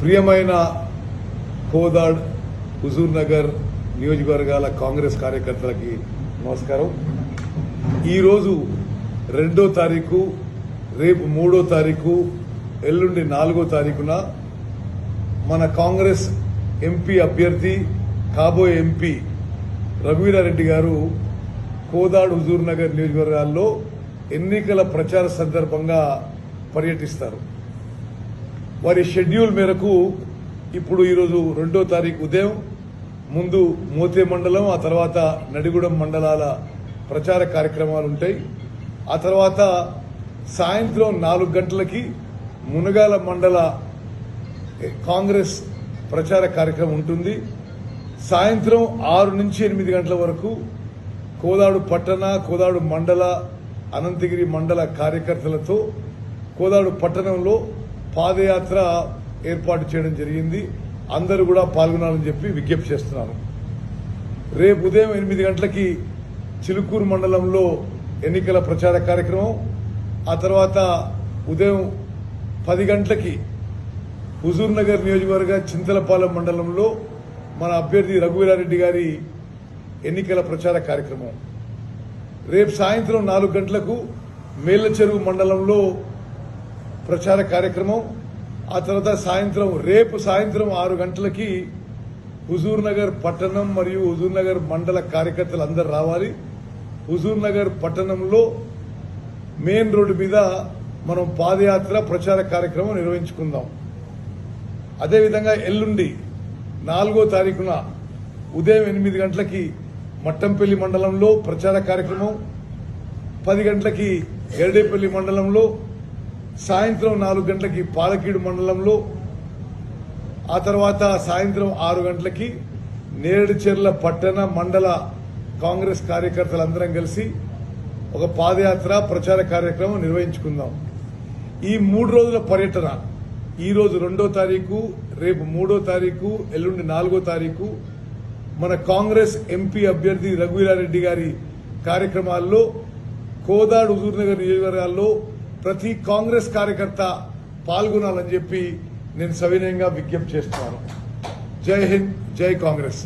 ప్రియమైన కోదాడ్ హుజూర్ నగర్ నియోజకవర్గాల కాంగ్రెస్ కార్యకర్తలకి నమస్కారం. ఈరోజు 2వ తారీఖు, రేపు 3వ తారీఖు, ఎల్లుండి 4వ తారీఖున మన కాంగ్రెస్ ఎంపీ అభ్యర్థి కాబోయే ఎంపీ రఘువీరారెడ్డి గారు కోదాడ్ హుజూర్ నగర్ నియోజకవర్గాల్లో ఎన్నికల ప్రచార సందర్భంగా పర్యటిస్తారు. వారి షెడ్యూల్ మేరకు ఇప్పుడు ఈరోజు 2వ తారీఖు ఉదయం ముందు మోతే మండలం, ఆ తర్వాత నడిగూడెం మండలాల ప్రచార కార్యక్రమాలు ఉంటాయి. ఆ తర్వాత సాయంత్రం 4 గంటలకి మునగాల మండల కాంగ్రెస్ ప్రచార కార్యక్రమం ఉంటుంది. సాయంత్రం 6 నుంచి 8 గంటల వరకు కోదాడు పట్టణ, కోదాడు మండల, అనంతగిరి మండల కార్యకర్తలతో కోదాడు పట్టణంలో పాదయాత్ర ఏర్పాటు చేయడం జరిగింది. అందరూ కూడా పాల్గొనాలని చెప్పి విజ్ఞప్తి చేస్తున్నాను. రేపు ఉదయం 8 గంటలకి చిలుకూరు మండలంలో ఎన్నికల ప్రచార కార్యక్రమం, ఆ తర్వాత ఉదయం 10 గంటలకి హుజూర్ నగర్ నియోజకవర్గ చింతలపాలెం మండలంలో మన అభ్యర్థి రఘువీరారెడ్డి గారి ఎన్నికల ప్రచార కార్యక్రమం. రేపు సాయంత్రం 4 గంటలకు మేళ్లచెరువు మండలంలో ప్రచార కార్యక్రమం. ఆ తర్వాత రేపు సాయంత్రం 6 గంటలకి హుజూర్ నగర్ పట్టణం మరియు హుజూర్ నగర్ మండల కార్యకర్తలు అందరు రావాలి. హుజూర్ నగర్ పట్టణంలో మెయిన్ రోడ్డు మీద మనం పాదయాత్ర ప్రచార కార్యక్రమం నిర్వహించుకుందాం. అదేవిధంగా ఎల్లుండి 4వ తారీఖున ఉదయం 8 గంటలకి మట్టంపల్లి మండలంలో ప్రచార కార్యక్రమం, 10 గంటలకి గరిడేపల్లి మండలంలో, సాయంత్రం 4 గంటలకి పాలకీడు మండలంలో, ఆ తర్వాత సాయంత్రం 6 గంటలకి నేరేడుచెర్ల పట్టణ మండల కాంగ్రెస్ కార్యకర్తలందరం కలిసి ఒక పాదయాత్ర ప్రచార కార్యక్రమం నిర్వహించుకుందాం. ఈ 3 రోజుల పర్యటన ఈ రోజు 2వ తారీఖు, రేపు 3వ తారీఖు, ఎల్లుండి 4వ తారీఖు మన కాంగ్రెస్ ఎంపీ అభ్యర్థి రఘువీరారెడ్డి గారి కార్యక్రమాల్లో కోదాడ్ హుజూర్ నగర్ నియోజకవర్గాల్లో ప్రతి కాంగ్రెస్ కార్యకర్త పాల్గొనాలని చెప్పి నేను సవినయంగా విజ్ఞప్తి చేస్తున్నాను. జై హింద్, జై కాంగ్రెస్.